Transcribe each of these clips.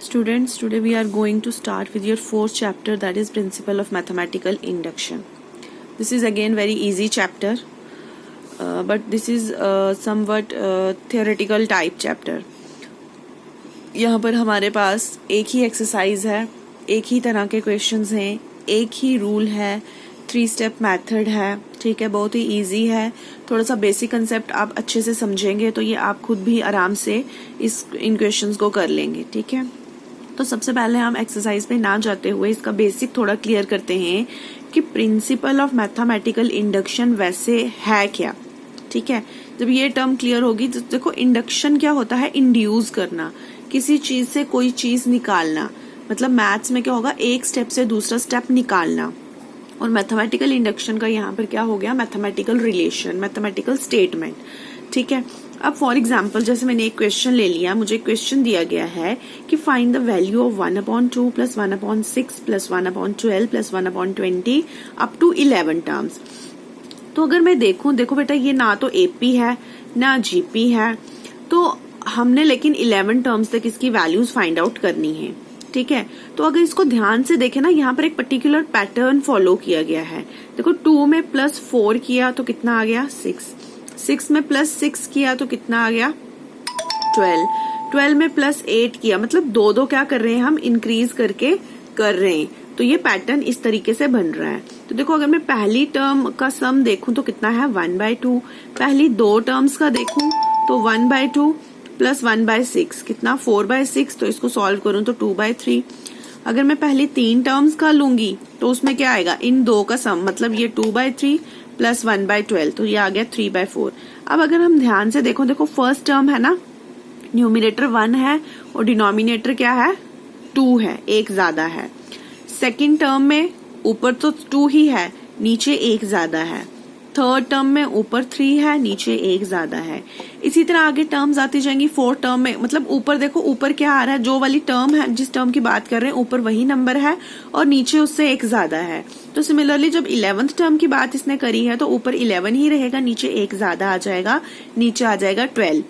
Students, today we are going to start with your fourth chapter, that is Principle of Mathematical Induction. This is again very easy chapter, but this is somewhat theoretical type chapter. यहाँ पर हमारे पास एक ही exercise है, एक ही तरह के questions हैं, एक ही रूल है, 3 स्टेप मेथड है, ठीक है, बहुत ही इजी है. थोड़ा सा बेसिक कंसेप्ट आप अच्छे से समझेंगे तो ये आप खुद भी आराम से इन क्वेश्चंस को कर लेंगे, ठीक है. तो सबसे पहले हम एक्सरसाइज पे ना जाते हुए इसका बेसिक थोड़ा क्लियर करते हैं कि प्रिंसिपल ऑफ मैथमेटिकल इंडक्शन वैसे है क्या, ठीक है. जब ये टर्म क्लियर होगी तो देखो, इंडक्शन क्या होता है? इंड्यूस करना, किसी चीज से कोई चीज निकालना. मतलब मैथ्स में क्या होगा? एक स्टेप से दूसरा स्टेप निकालना. और मैथमेटिकल इंडक्शन का यहाँ पर क्या हो गया? मैथमेटिकल रिलेशन, मैथमेटिकल स्टेटमेंट, ठीक है. अब फॉर एग्जाम्पल जैसे मैंने एक क्वेश्चन ले लिया, मुझे क्वेश्चन दिया गया है कि find the value of 1/2 + 1/6 + 1/12 + 1/20 up to 11 terms. तो अगर मैं देखो बेटा, ये ना तो एपी है ना जीपी है, तो हमने लेकिन 11 टर्म्स तक इसकी वैल्यूज फाइंड आउट करनी है, ठीक है. तो अगर इसको ध्यान से देखें ना, यहाँ पर एक पर्टिकुलर पैटर्न फॉलो किया गया है. देखो, 2 में +4 किया तो कितना आ गया? 6 में +6 किया तो कितना आ गया? 12 में +8 किया, मतलब दो क्या कर रहे हैं हम? इंक्रीज करके कर रहे हैं. तो ये पैटर्न इस तरीके से बन रहा है. तो देखो, अगर मैं पहली टर्म का सम देखूं तो कितना है? 1/2. पहली 2 टर्म्स का देखूं तो 1/2 + 1/6 कितना? 4/6. तो इसको सॉल्व करूं तो 2/3. अगर मैं पहली 3 टर्म्स का लूंगी तो उसमें क्या आएगा? इन 2 का सम, मतलब ये 2/3 + 1/12, तो ये आ गया 3/4. अब अगर हम ध्यान से देखो, फर्स्ट टर्म है ना, न्यूमिनेटर 1 है और डिनोमिनेटर क्या है? 2 है, एक ज्यादा है. सेकेंड टर्म में ऊपर तो 2 ही है, नीचे एक ज्यादा है. थर्ड टर्म में ऊपर 3 है, नीचे एक ज्यादा है. इसी तरह आगे टर्म्स आती जाएंगी. फोर्थ टर्म में, मतलब ऊपर देखो, ऊपर क्या आ रहा है? जो वाली टर्म है, जिस टर्म की बात कर रहे हैं, ऊपर वही नंबर है और नीचे उससे एक ज्यादा है. तो सिमिलरली जब 11th टर्म की बात इसने करी है तो ऊपर 11 ही रहेगा, नीचे एक ज्यादा आ जाएगा, नीचे आ जाएगा 12.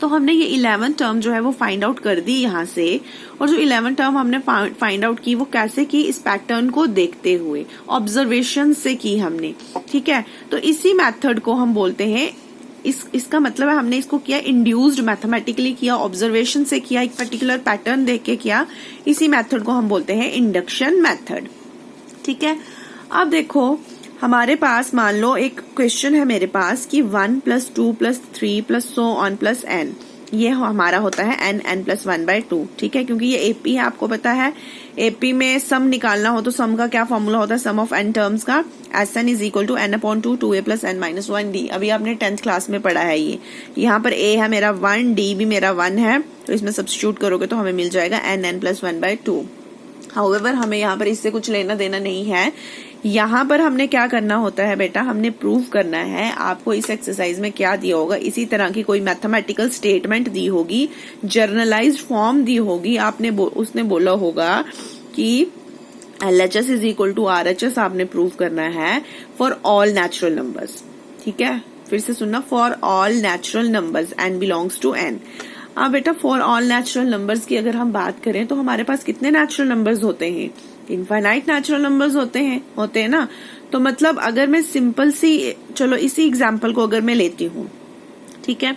तो हमने ये 11th टर्म जो है वो फाइंड आउट कर दी यहाँ से. और जो 11th टर्म हमने फाइंड आउट की वो कैसे की? इस पैटर्न को देखते हुए, ऑब्जर्वेशन से की हमने, ठीक है. तो इसी मेथड को हम बोलते हैं, इसका मतलब है हमने इसको किया इंड्यूस्ड, मैथमेटिकली किया, ऑब्जर्वेशन से किया, एक पर्टिकुलर पैटर्न देख के किया. इसी मेथड को हम बोलते हैं इंडक्शन मेथड, ठीक है. अब देखो, हमारे पास मान लो एक क्वेश्चन है मेरे पास कि 1 + 2 + 3 + so on + n, ये हमारा होता है n + 1/2, ठीक है. क्योंकि ये एपी है, आपको पता है एपी में सम निकालना हो तो सम का क्या फॉर्मूला होता है? सम ऑफ n टर्म्स का, Sn = n/2 2a + n - 1d. अभी आपने 10th क्लास में पढ़ा है ये. यहाँ पर a है मेरा 1, d भी मेरा 1 है, तो इसमें सब्स्टिट्यूट करोगे तो हमें मिल जाएगा n + 1/2. हाउएवर हमें यहाँ पर इससे कुछ लेना देना नहीं है. यहाँ पर हमने क्या करना होता है बेटा? हमने प्रूव करना है. आपको इस एक्सरसाइज में क्या दिया होगा? इसी तरह की कोई मैथमेटिकल स्टेटमेंट दी होगी, जर्नलाइज्ड फॉर्म दी होगी. उसने बोला होगा कि LHS = RHS आपने प्रूव करना है फॉर ऑल नेचुरल नंबर्स, ठीक है. फिर से सुनना, for all natural numbers n belongs to n. अब बेटा, फॉर ऑल नेचुरल नंबर्स की अगर हम बात करें तो हमारे पास कितने नेचुरल नंबर्स होते हैं? इनफाइनाइट नेचुरल नंबर्स होते हैं ना. तो मतलब अगर मैं सिंपल सी, चलो इसी एग्जांपल को अगर मैं लेती हूँ, ठीक है.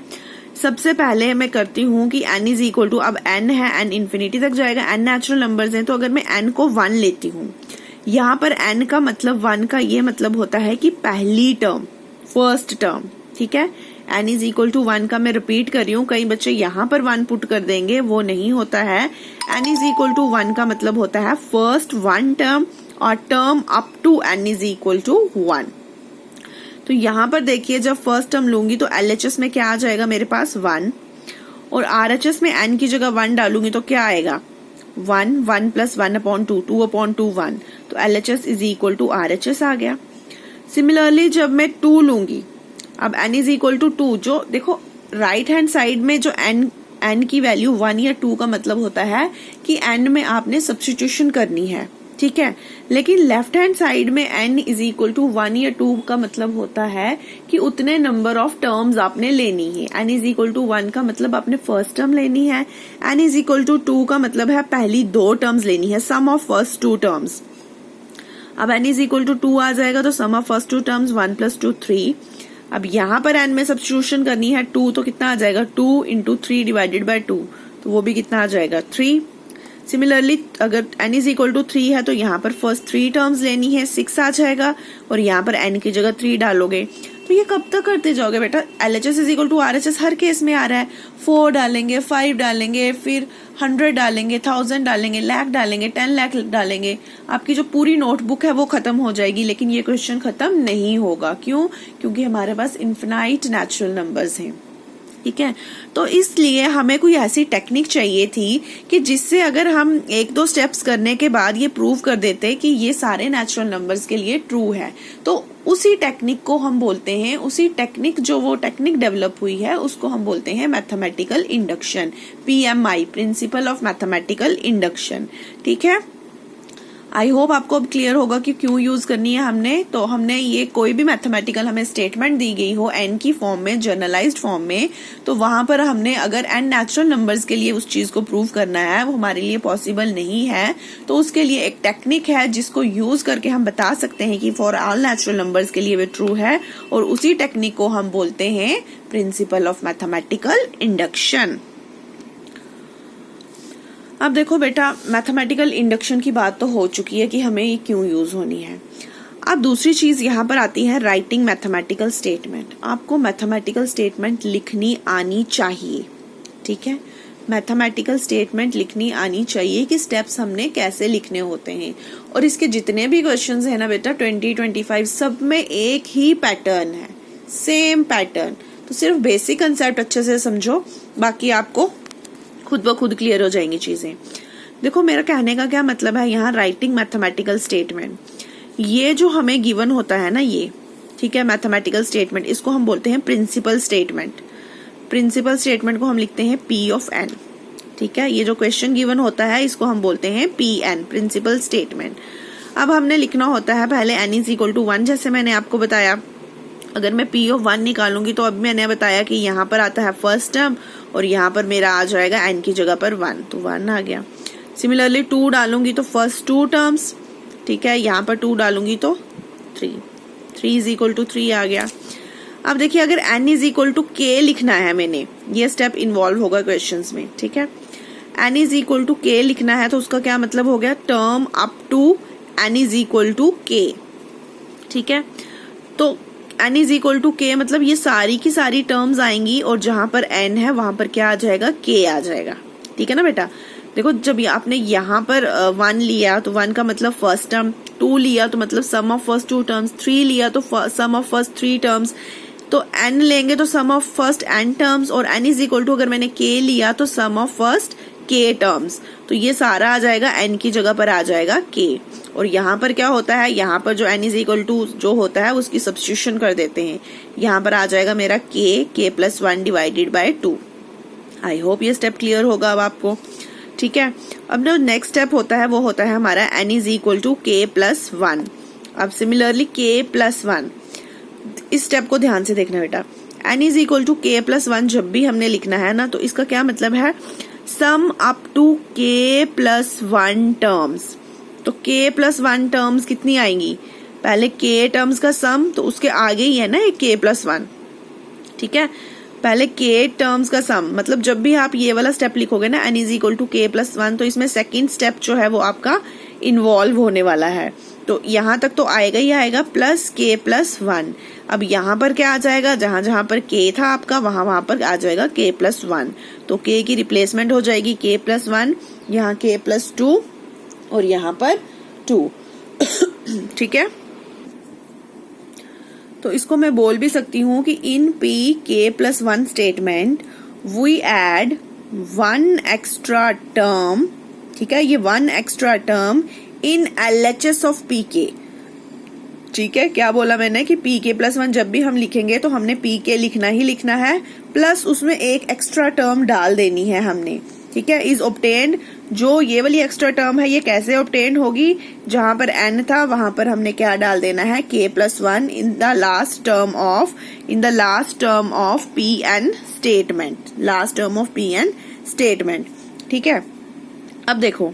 सबसे पहले मैं करती हूँ कि n = अब n है, n इंफिनिटी तक जाएगा, n नेचुरल नंबर्स हैं. तो अगर मैं n को 1 लेती हूँ, यहाँ पर n का मतलब 1 का ये मतलब होता है कि पहली टर्म, फर्स्ट टर्म, ठीक है. n = 1 का मैं रिपीट कर रही हूँ, कई बच्चे यहाँ पर 1 पुट कर देंगे, वो नहीं होता है. n = 1 का मतलब होता है फर्स्ट 1 टर्म और टर्म अप टू n = 1. तो यहाँ पर देखिए, जब फर्स्ट टर्म लूंगी तो LHS में क्या आ जाएगा मेरे पास? 1. और RHS में n की जगह 1 डालूंगी तो क्या आएगा? 1 + 1/2 2/2 1. तो LHS = RHS आ गया. सिमिलरली जब मैं 2 लूंगी, अब n = 2, जो देखो राइट हैंड साइड में जो n की वैल्यू 1 या 2 का मतलब होता है कि n में आपने सब्स्टिट्यूशन करनी है, ठीक है। लेकिन लेफ्ट हैंड साइड में n इज इक्वल टू 1 या 2 का मतलब होता है कि उतने नंबर ऑफ टर्म्स आपने लेनी है। n इज इक्वल टू 1 का मतलब आपने फर्स्ट टर्म लेनी है, n इज इक्वल टू 2 का मतलब है पहली 2 टर्म्स लेनी है, सम ऑफ फर्स्ट 2 टर्म्स। अब n इज इक्वल टू 2 आ जाएगा तो सम ऑफ फर्स्ट 2 टर्म्स 1 + 2 3। अब यहाँ पर n में सब्स्टिट्यूशन करनी है 2, तो कितना आ जाएगा 2 × 3 डिवाइडेड बाय 2, तो वो भी कितना आ जाएगा 3। सिमिलरली अगर n इज इक्वल टू 3 है तो यहाँ पर फर्स्ट 3 टर्म्स लेनी है, 6 आ जाएगा, और यहाँ पर n की जगह 3 डालोगे। तो ये कब तक करते जाओगे बेटा? LHS is equal to RHS हर केस में आ रहा है। 4 डालेंगे, 5 डालेंगे, फिर 100 डालेंगे, 1000 डालेंगे, लाख डालेंगे, 10 लाख डालेंगे, आपकी जो पूरी नोटबुक है वो खत्म हो जाएगी। लेकिन ये क्वेश्चन खत्म नहीं होगा। क्यों? क्योंकि हमारे पास इन्फिनाइट नेचुरल नंबर्स हैं। ठीक है, तो इसलिए हमें कोई ऐसी टेक्निक चाहिए थी कि जिससे अगर हम 1-2 स्टेप्स करने के बाद ये प्रूव कर देते कि ये सारे नेचुरल नंबर्स के लिए ट्रू है। तो उसी टेक्निक को हम बोलते हैं, उसी टेक्निक जो वो टेक्निक डेवलप हुई है उसको हम बोलते हैं mathematical induction, PMI, principal of mathematical induction. ठीक है, आई होप आपको अब क्लियर होगा कि क्यों यूज करनी है हमने। तो हमने ये कोई भी मैथमेटिकल हमें स्टेटमेंट दी गई हो n की फॉर्म में, जनरलाइज्ड फॉर्म में, तो वहां पर हमने अगर n नेचुरल नंबर्स के लिए उस चीज को प्रूव करना है, वो हमारे लिए पॉसिबल नहीं है, तो उसके लिए एक टेक्निक है जिसको यूज करके हम बता सकते हैं कि फॉर ऑल नेचुरल नंबर्स के लिए वे ट्रू है, और उसी टेक्निक को हम बोलते हैं प्रिंसिपल ऑफ मैथमेटिकल इंडक्शन। अब देखो बेटा, मैथमेटिकल इंडक्शन की बात तो हो चुकी है कि हमें ये क्यों यूज होनी है। अब दूसरी चीज यहाँ पर आती है राइटिंग मैथमेटिकल स्टेटमेंट। आपको मैथमेटिकल स्टेटमेंट लिखनी आनी चाहिए। ठीक है, मैथमेटिकल स्टेटमेंट लिखनी आनी चाहिए कि स्टेप्स हमने कैसे लिखने होते हैं। और इसके जितने भी क्वेश्चंस है ना बेटा 20-25, सब में एक ही पैटर्न है, सेम पैटर्न। तो सिर्फ बेसिक कंसेप्ट अच्छे से समझो, बाकी आपको खुद ब खुद क्लियर हो जाएंगी चीजें। देखो मेरा कहने का क्या मतलब है, यहाँ राइटिंग मैथमेटिकल स्टेटमेंट, ये जो हमें गिवन होता है ना ये, ठीक है, मैथमेटिकल स्टेटमेंट, इसको हम बोलते हैं प्रिंसिपल स्टेटमेंट। प्रिंसिपल स्टेटमेंट को हम लिखते हैं P ऑफ n। ठीक है, ये जो क्वेश्चन गिवन होता है इसको हम बोलते हैं PN, प्रिंसिपल स्टेटमेंट। अब हमने लिखना होता है पहले n इज इक्वल टू 1, जैसे मैंने आपको बताया। अगर मैं P ऑफ 1 निकालूंगी तो अब मैंने बताया कि यहाँ पर आता है फर्स्ट टर्म और यहाँ पर मेरा आ जाएगा n की जगह पर 1, तो 1 आ गया। सिमिलरली 2 डालूंगी तो फर्स्ट 2 टर्म्स, ठीक है, यहाँ पर 2 डालूंगी तो 3 इज इक्वल टू 3 आ गया। अब देखिए अगर n is equal to k लिखना है, मैंने ये स्टेप इन्वॉल्व होगा क्वेश्चंस में। ठीक है, n is equal to k लिखना है तो उसका क्या मतलब हो गया, term up to n is equal to k। ठीक है, तो n is equal to k मतलब ये सारी की सारी टर्म्स आएंगी और जहां पर n है वहां पर क्या आ जाएगा, k आ जाएगा। ठीक है ना बेटा, देखो जब आपने यहाँ पर 1 लिया तो 1 का मतलब फर्स्ट टर्म, 2 लिया तो मतलब सम ऑफ फर्स्ट 2 टर्म्स, 3 लिया तो सम ऑफ फर्स्ट 3 टर्म्स, तो n लेंगे तो सम ऑफ फर्स्ट n टर्म्स, और n इज इक्वल टू अगर मैंने k लिया तो सम ऑफ फर्स्ट k टर्म्स, तो ये सारा आ जाएगा n की जगह पर आ जाएगा k। और यहाँ पर क्या होता है, यहाँ पर जो n इज इक्वल टू जो होता है उसकी सब्स्टिट्यूशन कर देते हैं, यहाँ पर आ जाएगा मेरा k plus 1 divided by 2। I hope ये स्टेप क्लियर होगा अब आपको। ठीक है, अब जो नेक्स्ट स्टेप होता है वो होता है हमारा n is equal to k plus 1। अब सिमिलरली k प्लस 1, इस स्टेप को ध्यान से देखना बेटा, n is equal to k plus 1 जब भी हमने लिखना है ना, तो इसका क्या मतलब है, sum up to k plus 1 terms. तो k प्लस 1 टर्म्स कितनी आएंगी, पहले k टर्म्स का सम, तो उसके आगे ही है ना एक k प्लस 1। ठीक है, पहले k टर्म्स का सम, मतलब जब भी आप ये वाला स्टेप लिखोगे ना n is equal to k plus 1, तो इसमें सेकेंड स्टेप जो है वो आपका इन्वॉल्व होने वाला है। तो यहाँ तक तो आएगा ही आएगा प्लस k प्लस 1। अब यहाँ पर क्या आ जाएगा, जहां जहां पर k था आपका वहां पर आ जाएगा k प्लस 1, तो k की रिप्लेसमेंट हो जाएगी k प्लस 1, यहाँ k प्लस 2 और यहाँ पर 2। ठीक है, तो इसको मैं बोल भी सकती हूँ कि in p k plus 1 statement we add 1 extra term. ठीक है, ये 1 extra term in LHS of pk। ठीक है, क्या बोला मैंने कि pk प्लस 1 जब भी हम लिखेंगे तो हमने pk लिखना ही लिखना है, प्लस उसमें एक एक्स्ट्रा टर्म डाल देनी है हमने। ठीक है, इज ऑब्टेन्ड, जो ये वाली एक्स्ट्रा टर्म है ये कैसे ऑब्टेन्ड होगी, जहां पर n था वहां पर हमने क्या डाल देना है, k+1 in the last term of Pn statement, ठीक है। अब देखो,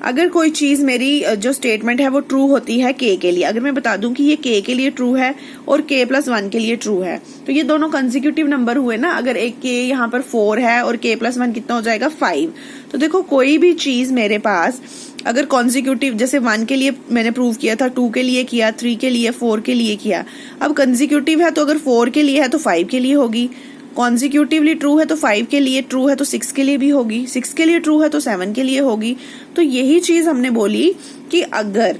अगर कोई चीज मेरी जो स्टेटमेंट है वो ट्रू होती है k के लिए, अगर मैं बता दूं कि ये k के लिए ट्रू है और k+1 के लिए ट्रू है, तो ये दोनों कंसेक्यूटिव नंबर हुए ना। अगर एक k यहाँ पर 4 है और k+1 कितना हो जाएगा 5, तो देखो कोई भी चीज मेरे पास अगर कॉन्जिक्यूटिव, जैसे 1 के लिए मैंने प्रूव किया था, 2 के लिए किया, 3 के लिए, 4 के लिए किया, अब कंसेक्यूटिव है तो अगर 4 के लिए है तो 5 के लिए होगी, कॉन्जिक्यूटिवली ट्रू है तो 5 के लिए ट्रू है तो 6 के लिए भी होगी, 6 के लिए ट्रू है तो 7 के लिए होगी। तो यही चीज हमने बोली कि अगर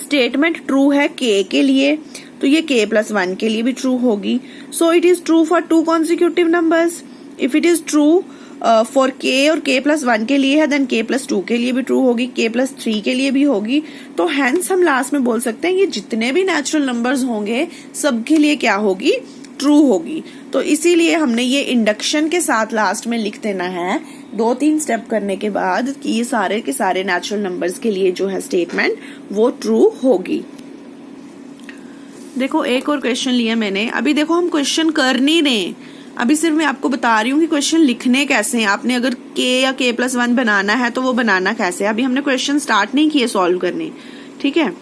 स्टेटमेंट ट्रू है k के लिए तो ये k+1 के लिए भी ट्रू होगी। So it is true for 2 consecutive numbers. If it is true for k और k+1 के लिए है, देन k+2 के लिए भी ट्रू होगी, k+3 के लिए भी होगी। तो हैंस हम लास्ट में बोल सकते हैं ये जितने भी नेचुरल नंबर्स होंगे सबके लिए क्या होगी, ट्रू होगी। तो इसीलिए हमने ये इंडक्शन के साथ लास्ट में लिख देना है 2-3 स्टेप करने के बाद कि ये सारे के सारे नेचुरल नंबर्स के लिए जो है स्टेटमेंट वो ट्रू होगी। देखो एक और क्वेश्चन लिया मैंने, अभी देखो हम क्वेश्चन कर नहीं रहे, अभी सिर्फ मैं आपको बता रही हूँ कि क्वेश्चन लिखने कैसे हैं। आपने अगर k या k+1 बनाना है तो वो बनाना कैसे, अभी हमने क्वेश्चन स्टार्ट नहीं किए सॉल्व करने, ठीक है।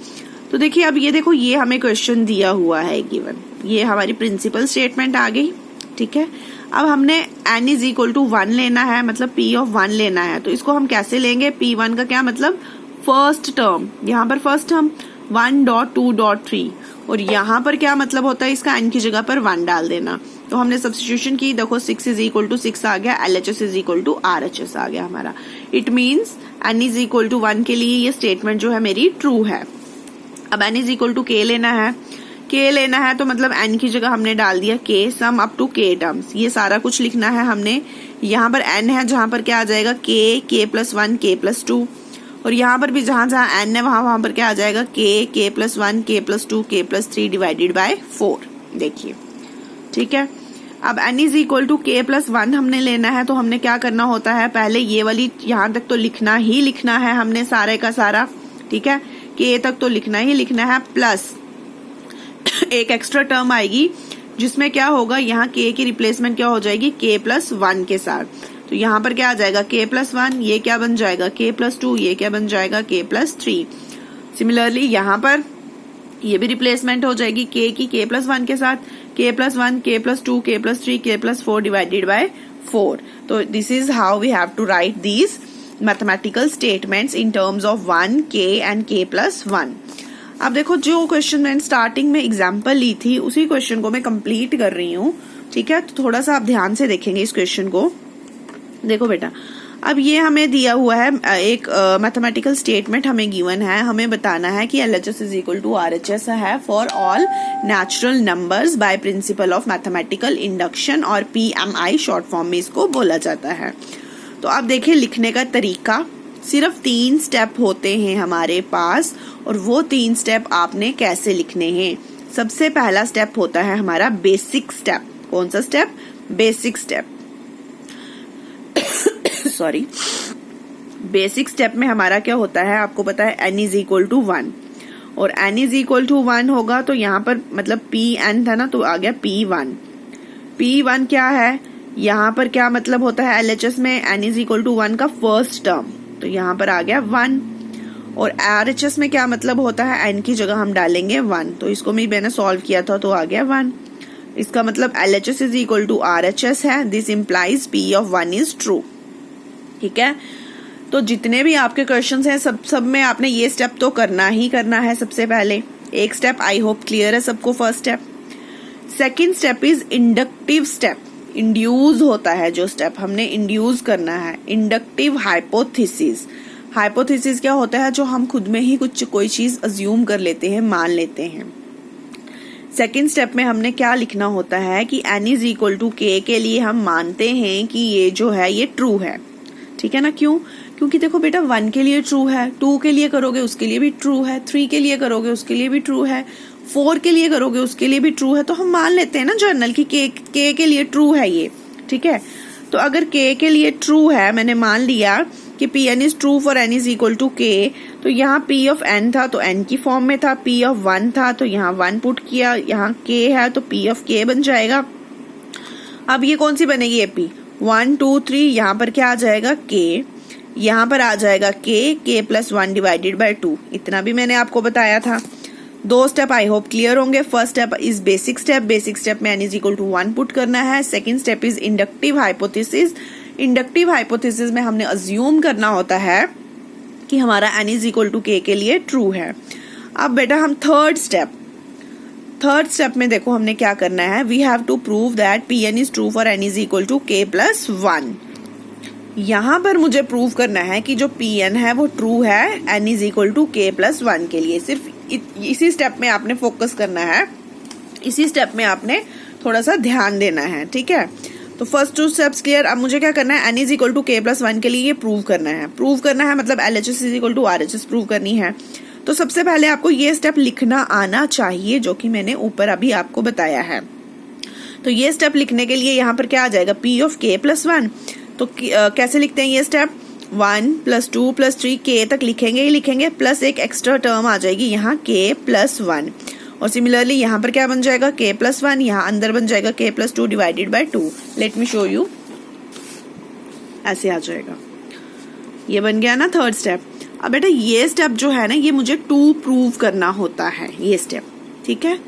तो देखिए अब ये देखो, ये हमें क्वेश्चन दिया हुआ है गिवन, ये हमारी प्रिंसिपल स्टेटमेंट आ गई, ठीक है। अब हमने n इज इक्वल टू 1 लेना है, मतलब p ऑफ 1 लेना है। तो इसको हम कैसे लेंगे, p1 का क्या मतलब फर्स्ट टर्म, यहाँ पर फर्स्ट टर्म 1.2.3, और यहाँ पर क्या मतलब होता है इसका, n की जगह पर 1 डाल देना। तो हमने सब्स्टिट्यूशन की, देखो 6 इज इक्वल टू 6 आ गया, LHS is equal to RHS आ गया हमारा। It means n is equal to 1 के लिए ये स्टेटमेंट जो है मेरी ट्रू है। अब n is equal to k लेना है तो मतलब n की जगह हमने डाल दिया k, sum up to k terms, ये सारा कुछ लिखना है हमने। यहाँ पर n है, जहां पर क्या आ जाएगा k, k+1, k+2, और यहाँ पर भी जहां जहां n है वहां पर क्या आ जाएगा k, k+1, k+2, k+3 divided by 4। देखिए, ठीक है। अब n is equal to k+1 हमने लेना है, तो हमने क्या करना होता है, पहले ये वाली यहाँ तक तो लिखना ही लिखना है हमने सारे का सारा, ठीक है। k तक तो लिखना ही लिखना है, प्लस एक एक्स्ट्रा टर्म आएगी जिसमें क्या होगा, यहाँ k की रिप्लेसमेंट क्या हो जाएगी, k+1 के साथ। तो यहाँ पर क्या आ जाएगा k+1, ये क्या बन जाएगा k+2, ये क्या बन जाएगा k+3। सिमिलरली यहाँ पर ये भी रिप्लेसमेंट हो जाएगी k की k+1 के साथ, k+1, k+2, k+3, k+4 divided by 4। तो this is how we have to write these mathematical statements in terms of 1, k and k+1। अब देखो, जो क्वेश्चन मैंने स्टार्टिंग में एग्जाम्पल ली थी उसी क्वेश्चन को मैं कंप्लीट कर रही हूँ, ठीक है। तो थोड़ा सा आप ध्यान से देखेंगे इस क्वेश्चन को। देखो बेटा, अब ये हमें दिया हुआ है एक मैथमेटिकल स्टेटमेंट हमें गिवन है, हमें बताना है कि LHS is equal to RHS है for all natural numbers by principle of mathematical induction, और PMI शॉर्ट फॉर्म में इसको बोला जाता है। तो अब देखिए, लिखने का तरीका सिर्फ 3 स्टेप होते हैं हमारे पास, और वो 3 स्टेप आपने कैसे लिखने हैं। सबसे पहला स्टेप होता है हमारा बेसिक स्टेप। कौन सा step, basic step. Sorry, basic step में हमारा क्या होता है, आपको पता है n इज इक्वल टू 1, और n इज इक्वल टू 1 होगा तो यहाँ पर मतलब Pn था ना, तो आ गया P1। P1 क्या है, यहाँ पर क्या मतलब होता है LHS में, n इज इक्वल टू 1 का फर्स्ट टर्म, तो यहाँ पर आ गया 1। और RHS में क्या मतलब होता है, n की जगह हम डालेंगे 1, तो इसको मैंने सॉल्व किया था तो आ गया 1। इसका मतलब LHS is equal to RHS है, this implies P of 1 is true, ठीक है। तो जितने भी आपके क्वेश्चंस हैं सब में आपने ये स्टेप तो करना ही करना है। सबसे पहले एक स्टेप, आई होप क्लियर है सबको, first step. Second step is inductive step, induce होता है जो स्टेप, हमने इंड्यूस करना है। इंडक्टिव हाइपोथेसिस, हाइपोथेसिस क्या होता है, जो हम खुद में ही कोई चीज अज्यूम कर लेते हैं, मान लेते हैं। सेकेंड स्टेप में हमने क्या लिखना होता है कि n is equal to k के लिए हम मानते हैं कि ये जो है ये ट्रू है, ठीक है ना। क्यों, क्योंकि देखो बेटा 1 के लिए ट्रू है, 2 के लिए करोगे उसके लिए भी ट्रू है, 3 के लिए करोगे उसके लिए भी ट्रू है, 4 के लिए करोगे उसके लिए भी ट्रू है। तो हम मान लेते हैं ना जनरल की k के लिए ट्रू है ये, ठीक है। तो अगर k के लिए ट्रू है, मैंने मान लिया कि Pn is true for n is equal to k, तो यहाँ P ऑफ n था तो n की फॉर्म में था, P ऑफ 1 था तो यहाँ 1 पुट किया, यहाँ k है तो P ऑफ k बन जाएगा। अब ये कौन सी बनेगी, ये P 1 2 3, यहाँ पर क्या आ जाएगा k, यहाँ पर आ जाएगा k प्लस 1 डिवाइडेड बाय 2। इतना भी मैंने आपको बताया था। 2 स्टेप आई होप क्लियर होंगे। First step is basic step, basic step में n is equal to 1 put करना है। Second step is inductive hypothesis. Inductive hypothesis में हमने अज्यूम करना होता है कि हमारा n is equal to k के लिए ट्रू है। अब बेटा हम थर्ड स्टेप में देखो हमने क्या करना है, we have to prove that Pn is true for n is equal to k plus 1। यहाँ पर मुझे प्रूव करना है कि जो Pn है वो ट्रू है n is equal to k plus 1 के लिए। सिर्फ इसी स्टेप में आपने फोकस करना है, इसी स्टेप में आपने थोड़ा सा ध्यान देना है, ठीक है। तो फर्स्ट 2 स्टेप्स क्लियर। अब मुझे क्या करना है, n is equal to k plus 1 के लिए ये प्रूव करना है मतलब LHS is equal to RHS prove करनी है। तो सबसे पहले आपको ये स्टेप लिखना आना चाहिए, जो कि मैंने ऊपर अभी आपको बताया है। तो ये स्टेप लिखने के लिए यहाँ पर क्या आ जाएगा, P ऑफ k प्लस 1। तो कैसे लिखते हैं ये स्टेप, 1 प्लस 2 प्लस 3 k तक लिखेंगे ही लिखेंगे, प्लस एक एक्स्ट्रा टर्म आ जाएगी यहाँ k प्लस 1। और सिमिलरली यहाँ पर क्या बन जाएगा, k प्लस 1, यहाँ अंदर बन जाएगा k plus 2 divided by 2। Let me show you, ऐसे आ जाएगा। ये बन गया ना थर्ड स्टेप। अब बेटा ये स्टेप जो है ना, ये मुझे 2 प्रूव करना होता है, ये स्टेप, ठीक है।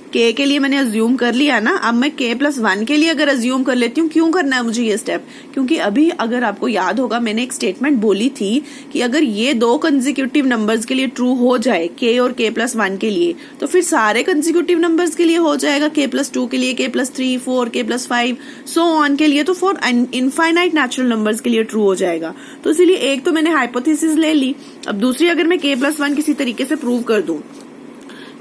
k के लिए मैंने अज्यूम कर लिया ना, अब मैं k प्लस 1 के लिए अगर अज्यूम कर लेती हूँ, क्यों करना है मुझे ये स्टेप, क्योंकि अभी अगर आपको याद होगा मैंने एक स्टेटमेंट बोली थी कि अगर ये 2 कंसेक्यूटिव नंबर्स के लिए ट्रू हो जाए, k और k प्लस 1 के लिए, तो फिर सारे कंसेक्यूटिव नंबर्स के लिए हो जाएगा, k प्लस 2 के लिए, k plus 3 4, k plus 5 so on के लिए, तो फॉर इनफाइनाइट नेचुरल नंबर्स के लिए ट्रू हो जाएगा। तो इसलिए एक तो मैंने हाइपोथेसिस ले ली, अब दूसरी अगर मैं k प्लस 1 किसी तरीके से प्रूव कर दूं,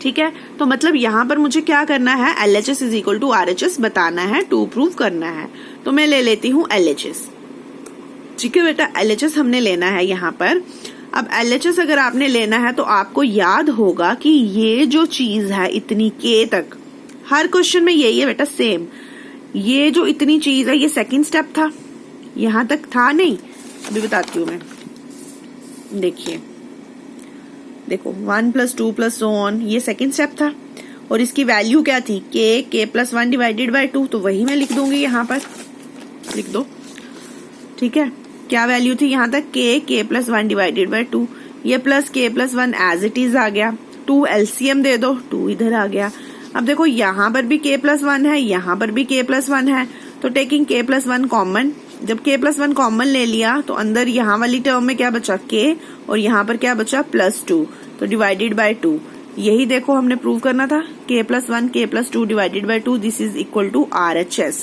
ठीक है, तो मतलब यहाँ पर मुझे क्या करना है, LHS is equal to RHS बताना है, 2 प्रूव करना है। तो मैं ले लेती हूँ LHS, ठीक है बेटा, LHS हमने लेना है यहाँ पर। अब LHS अगर आपने लेना है तो आपको याद होगा कि ये जो चीज है इतनी k तक, हर क्वेश्चन में यही है बेटा सेम, ये जो इतनी चीज है ये सेकंड स्टेप था, यहाँ तक था नहीं, अभी बताती हूँ मैं। देखो 1 प्लस 2 प्लस सो ऑन, ये सेकेंड स्टेप था, और इसकी वैल्यू क्या थी, k प्लस 1 डिवाइडेड बाय 2, तो वही मैं लिख दूंगी, यहाँ पर लिख दो, ठीक है। क्या वैल्यू थी यहाँ तक, k प्लस 1 डिवाइडेड बाय 2, ये plus k plus 1 as it is आ गया, 2 LCM दे दो, 2 इधर आ गया। अब देखो यहाँ पर भी k प्लस 1 है, यहाँ पर भी k प्लस 1 है, तो टेकिंग k प्लस 1 कॉमन, जब k प्लस 1 कॉमन ले लिया तो अंदर यहाँ वाली टर्म में क्या बचा, k, और यहाँ पर क्या बचा, प्लस 2, तो डिवाइडेड बाय 2। यही देखो हमने प्रूव करना था, k plus 1 k plus 2 divided by 2, this is equal to RHS।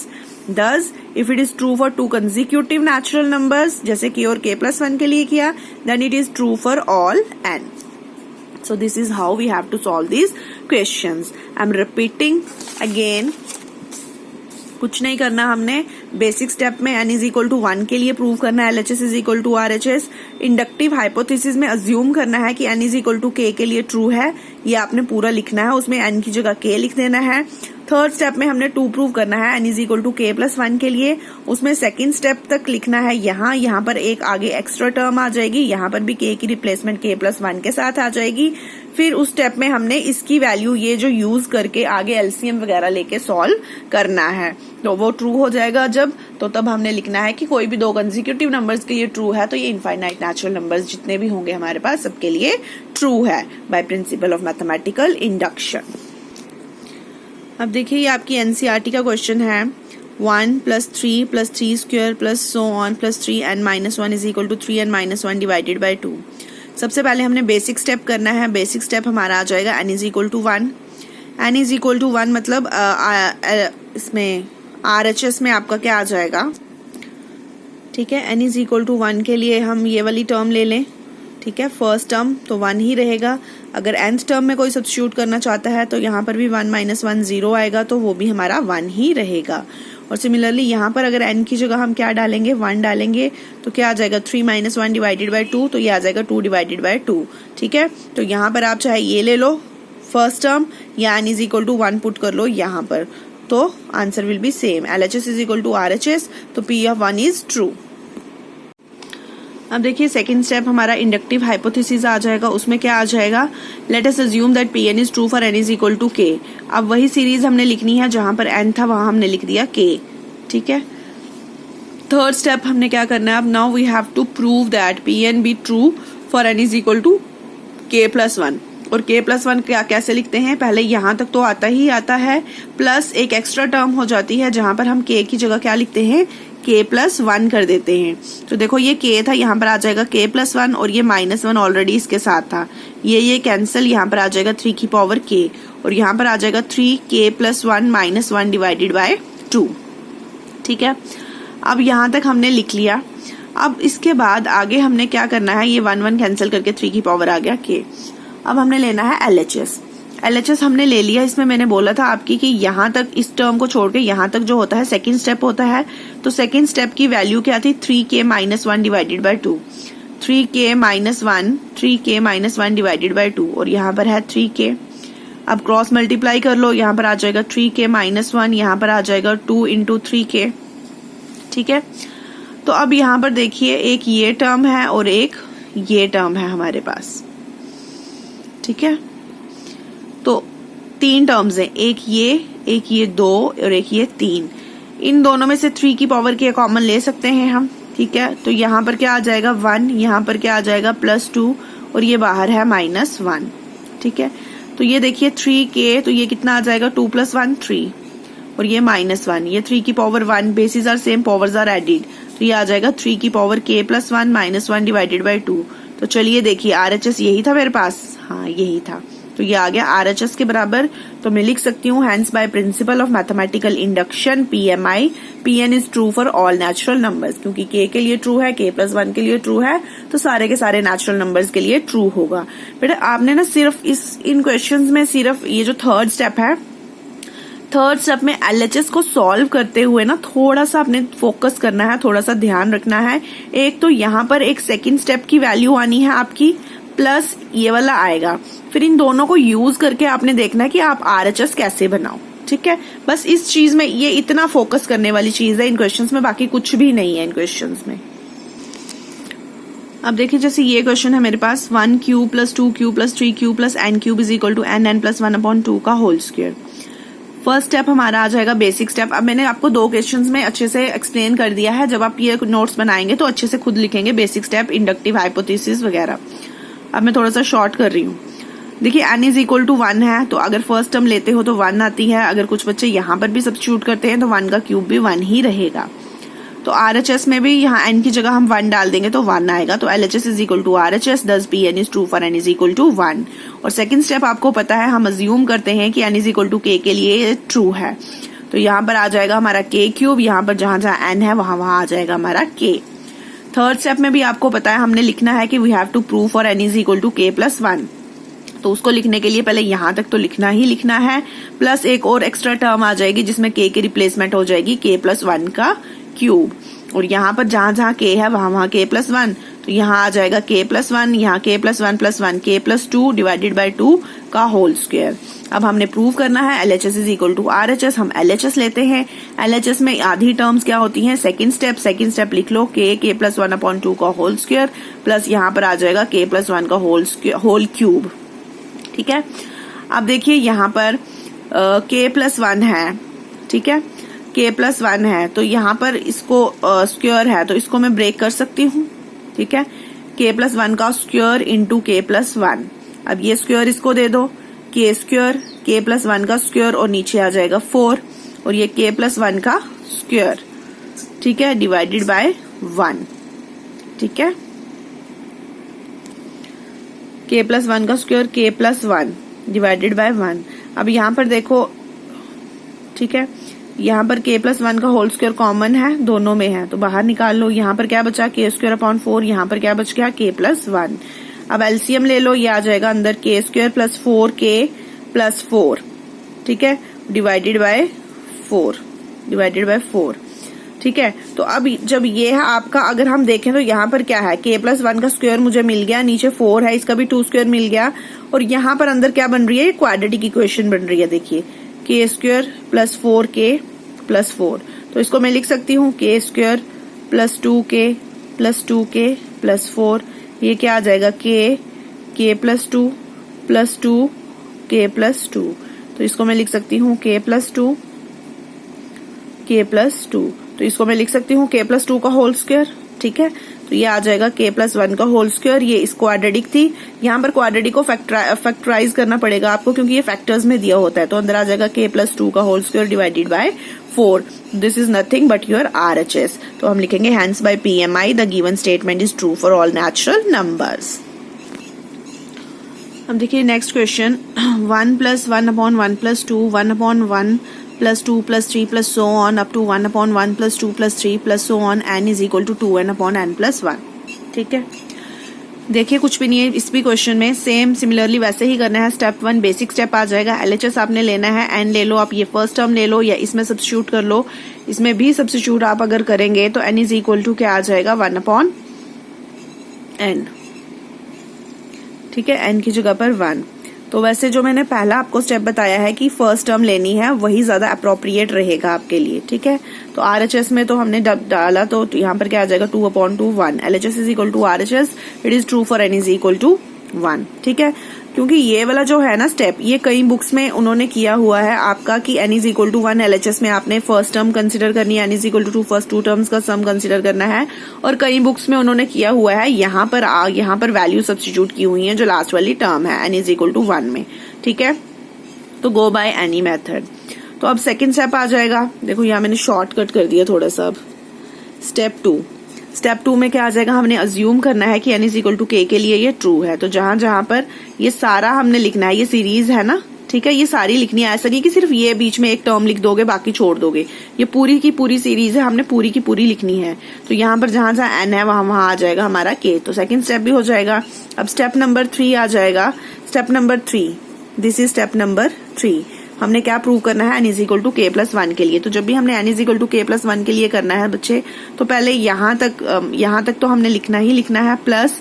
Thus, if it is true for 2 consecutive natural numbers, जैसे k और k plus 1 के लिए किया, then it is true for all n. So this is how we have to solve these questions. I'm repeating again. कुछ नहीं करना हमने, basic step में n इज इक्वल टू 1 के लिए प्रूव करना है LHS is equal to RHS। Inductive hypothesis में अज्यूम करना है कि n is equal to k के लिए ट्रू है, ये आपने पूरा लिखना है, उसमें n की जगह k लिख देना है। थर्ड स्टेप में हमने 2 प्रूव करना है n is equal to k plus 1 के लिए, उसमें सेकंड स्टेप तक लिखना है यहाँ पर एक आगे एक्स्ट्रा टर्म आ जाएगी, यहाँ पर भी k की रिप्लेसमेंट k प्लस 1 के साथ आ जाएगी। फिर उस स्टेप में हमने इसकी वैल्यू ये जो यूज करके आगे LCM वगैरह लेके सॉल्व करना है, तो वो ट्रू हो जाएगा जब, तो तब हमने लिखना है कि कोई भी 2 कंसेक्यूटिव नंबर्स के लिए ट्रू है तो ये इनफाइनाइट नेचुरल नंबर्स जितने भी होंगे हमारे पास सबके लिए ट्रू है by principle of mathematical induction. अब देखिए ये आपकी NCERT का क्वेश्चन है, 1 plus 3 plus 3 square plus so on plus 3n minus 1 is equal to 3n minus 1 divided by 2। सबसे पहले हमने बेसिक स्टेप करना है, बेसिक स्टेप हमारा आ जाएगा n is equal to 1। n is equal to 1 मतलब इसमें RHS में आपका क्या आ जाएगा, ठीक है। n इज इक्वल टू 1 के लिए हम ये वाली टर्म ले लें, ठीक है, फर्स्ट टर्म तो 1 ही रहेगा। अगर nth टर्म में कोई सब्स्टिट्यूट करना चाहता है तो यहाँ पर भी 1 माइनस 1 0 आएगा, तो वो भी हमारा 1 ही रहेगा। और सिमिलरली यहाँ पर अगर n की जगह हम क्या डालेंगे, 1 डालेंगे, तो क्या आ जाएगा 3 माइनस 1 डिवाइडेड बाय 2, तो ये आ जाएगा 2 डिवाइडेड बाय 2, ठीक है। तो यहाँ पर आप चाहे ये ले लो फर्स्ट टर्म या n is equal to 1 put कर लो यहाँ पर, तो answer will be same, LHS is equal to RHS, तो P ऑफ 1 इज ट्रू। अब देखिए सेकंड स्टेप हमारा इंडक्टिव हाइपोथेसिस आ जाएगा। उसमें क्या आ जाएगा, let us assume that Pn is true for n is equal to k। अब वही सीरीज हमने लिखनी है, जहां पर n था वहां हमने लिख दिया k, ठीक है। थर्ड स्टेप हमने क्या करना है, अब now we have to prove that Pn be true for n is equal to k plus 1। और k प्लस 1 क्या कैसे लिखते हैं, पहले यहां तक तो आता ही आता है, प्लस एक एक्स्ट्रा टर्म हो जाती है जहां पर हम k की जगह क्या लिखते हैं, k प्लस 1 कर देते हैं। तो देखो ये k था, यहाँ पर आ जाएगा k प्लस 1, और ये -1 ऑलरेडी इसके साथ था, ये कैंसिल, यहाँ पर आ जाएगा 3 की पावर k, और यहाँ पर आ जाएगा 3k plus 1 minus 1 divided by 2, ठीक है। अब यहाँ तक हमने लिख लिया। अब इसके बाद आगे हमने क्या करना है, ये 1 कैंसिल करके 3 की पावर आ गया k। अब हमने लेना है LHS हमने ले लिया। इसमें मैंने बोला था आपकी कि यहाँ तक इस टर्म को छोड़ के यहाँ तक जो होता है सेकंड स्टेप होता है, तो सेकंड स्टेप की वैल्यू क्या थी, 3k minus 1 divided by 2, 3k minus 1 divided by 2, और यहाँ पर है 3k। अब क्रॉस मल्टीप्लाई कर लो, यहाँ पर आ जाएगा 3k माइनस 1, यहाँ पर आ जाएगा 2 इंटू 3k, ठीक है। तो अब यहाँ पर देखिए एक ये टर्म है और एक ये टर्म है हमारे पास, ठीक है। तो 3 टर्म्स हैं, एक ये 2 और एक ये 3। इन दोनों में से 3 की पावर k कॉमन ले सकते हैं हम, ठीक है। तो यहाँ पर क्या आ जाएगा 1, यहाँ पर क्या आ जाएगा +2, और ये बाहर है -1, ठीक है। तो ये देखिए 3k, तो ये कितना आ जाएगा, 2 + 1 3, और ये -1, ये 3 की power 1, basis are same, powers are added, तो ये आ जाएगा 3 की power k + 1 minus 1 divided by 2। तो चलिए देखिए RHS यही था मेरे पास, हाँ यही था, तो ये आ गया RHS के बराबर। तो मैं लिख सकती हूँ hence by principle of mathematical induction PMI, Pn is true for all natural numbers, क्योंकि k के लिए ट्रू है, k + 1 के लिए ट्रू है, तो सारे के सारे नेचुरल नंबर्स के लिए ट्रू होगा। बेटा आपने ना सिर्फ इन क्वेश्चंस में सिर्फ ये जो थर्ड स्टेप है, थर्ड स्टेप में LHS को सॉल्व करते हुए ना थोड़ा सा आपने फोकस करना है, थोड़ा सा ध्यान रखना है। एक तो यहाँ पर एक सेकंड स्टेप की वैल्यू आनी है आपकी, प्लस ये वाला आएगा, फिर इन दोनों को यूज करके आपने देखना है कि आप RHS कैसे बनाओ, ठीक है। बस इस चीज में ये इतना फोकस करने वाली चीज है इन क्वेश्चंस में, बाकी कुछ भी नहीं है इन क्वेश्चंस में। अब देखिए जैसे ये क्वेश्चन है मेरे पास, 1³ + 2³ + 3³ + n³ is equal to n + 1/2 का होल स्क्वायर। फर्स्ट स्टेप हमारा आ जाएगा बेसिक स्टेप। अब मैंने आपको 2 क्वेश्चंस में अच्छे से एक्सप्लेन कर दिया है, जब आप ये नोट्स बनाएंगे तो अच्छे से खुद लिखेंगे बेसिक स्टेप, इंडक्टिव हाइपोथेसिस वगैरह। अब मैं थोड़ा सा शॉर्ट कर रही हूँ। देखिए n इज इक्वल टू 1 है, तो अगर फर्स्ट टर्म लेते हो तो 1 आती है, अगर कुछ बच्चे यहाँ पर भी सब्स्टिट्यूट करते हैं तो 1 का क्यूब भी 1 ही रहेगा। तो RHS में भी यहाँ n की जगह हम 1 डाल देंगे तो 1 आएगा, तो LHS is equal to RHS, this Pn is true for n is equal to 1। और सेकंड स्टेप आपको पता है, हम अज्यूम करते हैं कि n is equal to k के लिए ट्रू है, तो यहाँ पर आ जाएगा हमारा k³, यहाँ पर जहां जहां n है वहां वहां आ जाएगा हमारा k। थर्ड स्टेप में भी आपको पता है हमने लिखना है कि we have to prove for n is equal to k + 1, तो उसको लिखने के लिए पहले यहाँ तक तो लिखना ही लिखना है, प्लस एक और एक्स्ट्रा टर्म आ जाएगी जिसमें k की रिप्लेसमेंट हो जाएगी k + 1 का क्यूब, और यहाँ पर जहां जहां k है वहां वहां k + 1, तो यहाँ आ जाएगा k + 1, यहाँ k + 1 + 1 k + 2 डिवाइडेड बाय 2 का होल स्क्वायर। अब हमने प्रूव करना है LHS is equal to RHS, हम LHS लेते हैं। LHS में आधी टर्म्स क्या होती हैं, सेकंड स्टेप लिख लो, k + 1/2 का होल स्क्वायर, प्लस यहाँ पर आ जाएगा k + 1 का होल क्यूब, ठीक है। अब देखिए यहाँ पर k + 1 है, ठीक है, k + 1 है, तो यहाँ पर इसको स्क्वायर है, तो इसको मैं ब्रेक कर सकती हूँ, ठीक है। k + 1 का स्क्वायर इंटू k + 1, अब ये स्क्वायर इसको दे दो, k स्क्वायर, k + 1 का स्क्वायर, और नीचे आ जाएगा 4, और ये k + 1 का स्क्वायर, ठीक है, डिवाइडेड बाय 1, ठीक है। k + 1 का स्क्वायर, k + 1 डिवाइडेड बाय 1। अब यहाँ पर देखो, ठीक है, यहाँ पर k + 1 का होल स्क्वायर कॉमन है, दोनों में है, तो बाहर निकाल लो। यहाँ पर क्या बचा, k²/4, यहाँ पर क्या बच गया, k + 1। अब एलसीएम ले लो, ये आ जाएगा अंदर k² + 4k + 4, ठीक है, डिवाइडेड बाय 4, ठीक है। तो अब जब ये है आपका, अगर हम देखें तो यहाँ पर क्या है, k + 1 का स्क्वायर मुझे मिल गया, नीचे 4 है, इसका भी 2 स्क्वायर मिल गया, और यहाँ पर अंदर क्या बन रही है, क्वाड्रेटिक इक्वेशन बन रही है। देखिए के स्क्वायर प्लस 4k प्लस 4। तो इसको मैं लिख सकती हूँ के square plus 2k plus 2k plus 4। ये क्या आ जाएगा k plus 2 plus 2k plus 2। तो इसको मैं लिख सकती हूँ k प्लस 2 k प्लस 2। तो इसको मैं लिख सकती हूँ k प्लस 2 का होल स्क्वायर। ठीक है, तो ये आ जाएगा k प्लस 1 का होल स्क्वायर। ये इस क्वाड्रेटिक थी, यहाँ पर क्वाड्रेटिक को फैक्टराइज करना पड़ेगा आपको क्योंकि ये फैक्टर्स में दिया होता है। तो अंदर आ जाएगा k प्लस 2 का whole square divided by 4। This is nothing but your RHS। तो हम लिखेंगे hence by PMI the given statement is true for all natural numbers. अब देखिए next question, 1 plus 1 upon 1 plus 2, 1 upon 1 plus 2 plus 3 plus so on up to 1 upon 1 plus 2 plus 3 plus so on n is equal to 2n upon n plus 1। ठीक है, देखिए कुछ भी नहीं है इस भी क्वेश्चन में, सेम सिमिलरली वैसे ही करना है। स्टेप 1 बेसिक स्टेप आ जाएगा, LHS आपने लेना है, n ले लो आप, ये फर्स्ट टर्म ले लो या इसमें सब्स्टिट्यूट कर लो। इसमें भी सब्स्टिट्यूट आप अगर करेंगे तो n इज इक्वल टू क्या आ जाएगा 1 अपॉन n। ठीक है, n की जगह पर 1। तो वैसे जो मैंने पहला आपको स्टेप बताया है कि फर्स्ट टर्म लेनी है वही ज्यादा अप्रोप्रिएट रहेगा आपके लिए। ठीक है, तो RHS में तो हमने डाला तो यहाँ पर क्या आ जाएगा 2 upon 2 1। LHS is equal to RHS, it is true for n is equal to 1। ठीक है, क्योंकि ये वाला जो है ना स्टेप, ये कई बुक्स में उन्होंने किया हुआ है आपका कि n is equal to 1। LHS में आपने फर्स्ट टर्म कंसिडर करनी है, n is equal to 2 first 2 terms का सम कंसिडर करना है। और कई बुक्स में उन्होंने किया हुआ है यहाँ पर वैल्यू सब्स्टिट्यूट की हुई है जो लास्ट वाली टर्म है n इज इक्वल टू 1 में। ठीक है, तो गो बाय एनी मेथड। तो अब सेकेंड स्टेप आ जाएगा, देखो यहाँ मैंने शॉर्टकट कर दिया थोड़ा सा। अब स्टेप 2 में क्या आ जाएगा, हमने अज्यूम करना है कि n is equal to k के लिए ये ट्रू है। तो जहां पर ये सारा हमने लिखना है, ये सीरीज है ना, ठीक है, ये सारी लिखनी है। ऐसा नहीं कि सिर्फ ये बीच में एक टर्म लिख दोगे बाकी छोड़ दोगे, ये पूरी की पूरी सीरीज है, हमने पूरी की पूरी लिखनी है। तो यहाँ पर जहां जहां n है वहां आ जाएगा हमारा k। तो सेकेंड स्टेप भी हो जाएगा। अब स्टेप नंबर 3 आ जाएगा। Step number 3, this is step number 3। हमने क्या प्रूव करना है, n is equal to k plus 1 के लिए। तो जब भी हमने n is equal to k plus 1 के लिए करना है बच्चे, तो पहले यहाँ तक तो हमने लिखना ही लिखना है, प्लस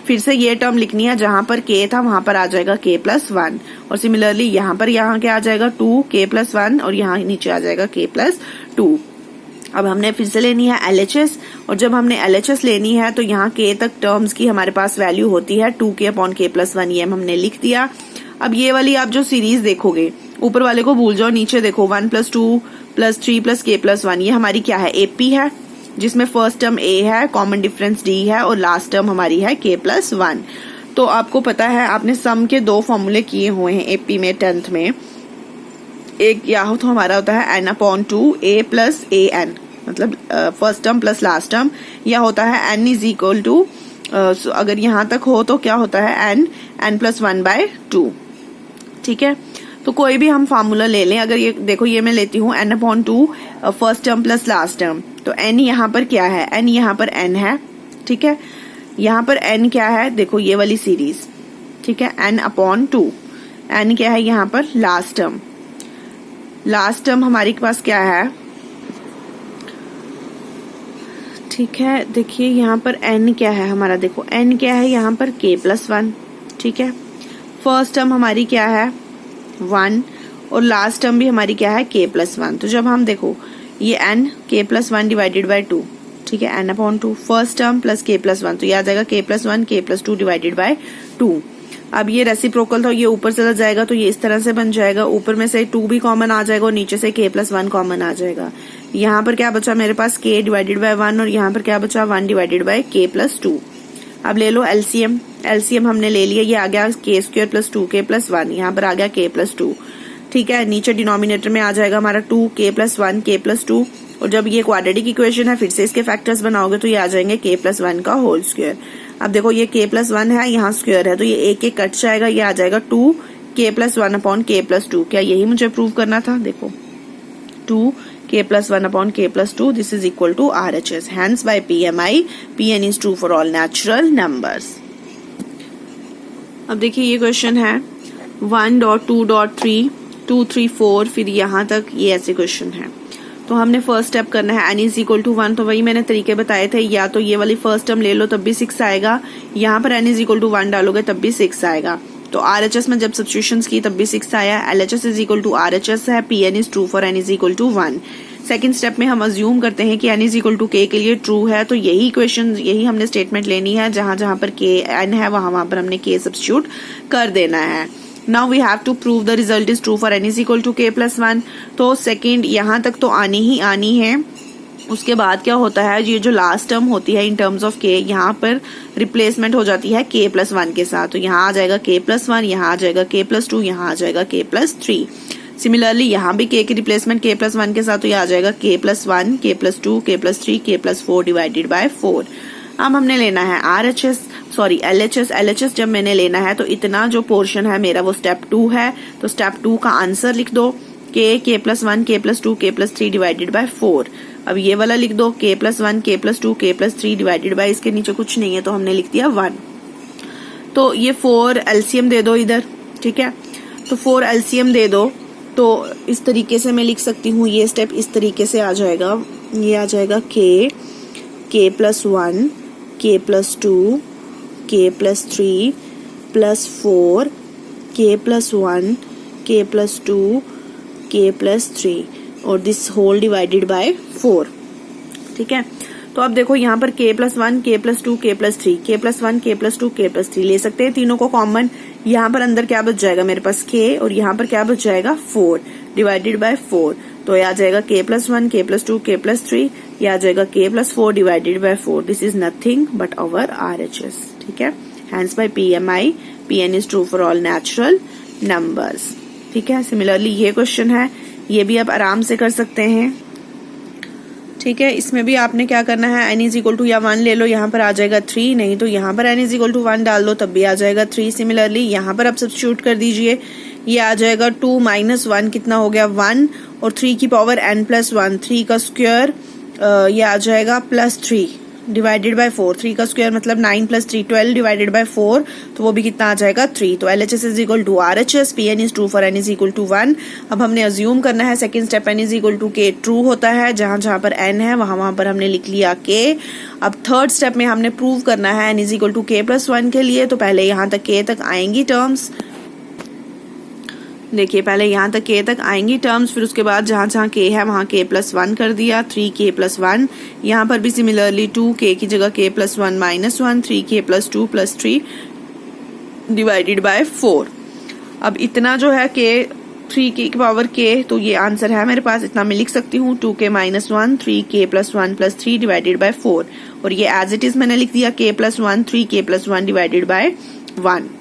फिर से ये टर्म लिखनी है जहां पर k था वहां पर आ जाएगा k प्लस 1। और सिमिलरली यहाँ क्या आ जाएगा 2k प्लस 1 और यहाँ नीचे आ जाएगा k प्लस 2। अब हमने फिर से लेनी है LHS, और जब हमने LHS लेनी है तो यहाँ k तक टर्म्स की हमारे पास वैल्यू होती है 2k अपॉन k प्लस 1, ये हमने लिख दिया। अब ये वाली आप जो सीरीज देखोगे, ऊपर वाले को भूल जाओ, नीचे देखो 1 plus 2 plus 3 plus k plus 1, ये हमारी क्या है AP है, जिसमें फर्स्ट टर्म a है, कॉमन डिफरेंस d है और लास्ट टर्म हमारी है k प्लस 1। तो आपको पता है आपने सम के 2 फॉर्मूले किए हुए हैं AP में 10th में। एक या तो हमारा होता है n upon 2 a plus an, मतलब first term plus last term, या होता है n इज इक्वल टू अगर यहाँ तक हो तो क्या होता है n प्लस 1 बाय 2। ठीक है, तो कोई भी हम फार्मूला ले लें। अगर ये देखो, ये मैं लेती हूँ n upon 2 first term plus last term, तो n यहाँ पर क्या है, n यहाँ पर n है। ठीक है, यहाँ पर n क्या है, देखो ये वाली सीरीज। ठीक है, n अपॉन 2, n क्या है यहाँ पर लास्ट टर्म हमारे पास क्या है। ठीक है, देखिए यहाँ पर n क्या है हमारा, देखो n क्या है यहाँ पर k प्लस 1। ठीक है, फर्स्ट टर्म हमारी क्या है 1 और लास्ट टर्म भी हमारी क्या है k प्लस 1। तो जब हम देखो ये n k plus 1 divided by 2, ठीक है, n upon 2 first term plus k plus 1, तो ये आ जाएगा k plus 1 k plus 2 divided by 2। अब ये रेसिप्रोकल था, ये ऊपर चला जाएगा तो ये इस तरह से बन जाएगा, ऊपर में से 2 भी कॉमन आ जाएगा और नीचे से k प्लस 1 कॉमन आ जाएगा। यहाँ पर क्या बचा मेरे पास k डिवाइडेड बाय 1 और यहाँ पर क्या बचा 1 डिवाइडेड बाय k प्लस 2। अब ले लो LCM हमने ले लिया, ये आ गया k square plus 2k plus 1, यहाँ पर आ गया k प्लस 2। ठीक है, नीचे डिनोमिनेटर में आ जाएगा हमारा 2k प्लस 1 k प्लस 2, और जब ये क्वाड्रेटिक इक्वेशन है फिर से इसके फैक्टर्स बनाओगे तो ये आ जाएंगे k प्लस 1 का होल स्क्वायर। अब देखो ये k प्लस 1 है, यहाँ स्क्वायर है तो ये एक एक कट जाएगा, ये आ जाएगा 2k plus 1 upon k plus 2। क्या यही मुझे प्रूव करना था, देखो 2k plus 1 upon k plus 2, this is equal to RHS, hence by PMI Pn is true for all natural numbers. अब देखिए ये क्वेश्चन है 1.2.3 2 3 4, फिर यहाँ तक ये ऐसे क्वेश्चन है। तो हमने फर्स्ट स्टेप करना है n इज इक्वल टू 1, तो वही मैंने तरीके बताए थे, या तो ये वाली फर्स्ट टर्म ले लो तब भी 6 आएगा, यहाँ पर n इज इक्वल टू 1 डालोगे तब भी 6 आएगा। तो RHS में जब सब्स्टिट्यूशंस की तब भी 6 आया। LHS is equal to RHS है, PN is true for N is equal to 1। Second step में हम अज्यूम करते हैं कि N is equal to K के लिए ट्रू है, तो यही इक्वेशन, यही हमने स्टेटमेंट लेनी है, जहां जहां पर K N है वहां पर हमने K सब्स्टिट्यूट कर देना है। Now we have to prove the result is true for N is equal to K plus 1। तो सेकेंड यहां तक तो आनी ही आनी है। उसके बाद क्या होता है, ये जो लास्ट टर्म होती है इन टर्म्स ऑफ K, यहाँ पर रिप्लेसमेंट हो जाती है K प्लस 1 के साथ। तो यहाँ आ जाएगा K प्लस 1, यहाँ आ जाएगा K प्लस 2, यहाँ आ जाएगा K प्लस 3। सिमिलरली यहाँ भी K की रिप्लेसमेंट K प्लस 1 के साथ, तो ये आ जाएगा K plus 1, K plus 2, K plus 3, K plus 4 divided by 4। अब हमने लेना है LHS जब मैंने लेना है तो इतना जो पोर्शन है मेरा वो स्टेप 2 है, तो स्टेप 2 का आंसर लिख दो, K plus 1, K plus 2, K plus 3 divided by 4। अब ये वाला लिख दो, K plus 1, K plus 2, K plus 3 divided bye, इसके नीचे कुछ नहीं है तो हमने लिख दिया 1। तो ये 4 LCM दे दो इधर, ठीक है। तो 4 LCM दे दो, तो इस तरीके से मैं लिख सकती हूँ, ये स्टेप इस तरीके से आ जाएगा। ये आ जाएगा K plus 1, K plus 2, K plus 3 plus 4, K plus 1, K plus 2, K plus 3 और दिस होल डिवाइडेड बाय 4, ठीक है। तो अब देखो यहाँ पर K plus 1, K plus 2, K plus 3, K plus 1, K plus 2, K plus 3 ले सकते हैं तीनों को कॉमन। यहाँ पर अंदर क्या बच जाएगा मेरे पास K, और यहाँ पर क्या बच जाएगा 4 डिवाइडेड बाय 4। तो ये आ जाएगा K plus 1, K plus 2, K plus 3, ये आ जाएगा K plus 4 divided by 4। This is nothing but our RHS, ठीक है। Hence by PMI, PN is true for all natural numbers, ठीक है। सिमिलरली ये क्वेश्चन है, ये भी आप आराम से कर सकते हैं, ठीक है। इसमें भी आपने क्या करना है, N इज इक्वल टू या 1 ले लो, यहाँ पर आ जाएगा 3, नहीं तो यहाँ पर N इज इक्वल टू 1 डाल दो तब भी आ जाएगा 3। सिमिलरली यहाँ पर आप सब्स्टिट्यूट कर दीजिए, ये आ जाएगा 2 माइनस 1 कितना हो गया 1, और 3 की पावर N प्लस 1, 3 का स्क्वायर ये आ जाएगा प्लस 3 डिवाइडेड बाय 4। 3 का स्क्वायर मतलब 9 प्लस 3 12 डिवाइडेड बाय 4, तो वो भी कितना आ जाएगा 3। तो LHS is equal to RHS, PN is true for N is equal to 1। अब हमने अज्यूम करना है second step N is equal to K true होता है, जहां जहां पर N है वहां पर हमने लिख लिया K। अब थर्ड स्टेप में हमने प्रूव करना है N is equal to K plus 1 के लिए, तो पहले यहाँ तक K तक आएंगी टर्म्स, देखिए पहले यहाँ तक K तक आएंगी टर्म्स, फिर उसके बाद जहाँ जहाँ K है वहाँ K प्लस 1 कर दिया, 3K प्लस 1। यहाँ पर भी सिमिलरली 2K की जगह K plus 1 minus 1, 3K plus 2 plus 3 divided by 4। अब इतना जो है K 3K की पावर K, तो ये आंसर है मेरे पास, इतना मैं लिख सकती हूँ 2K minus 1, 3K plus 1 plus 3 divided by 4, और ये एज इट इज मैंने लिख दिया K plus 1, 3K plus 1 divided bye 1।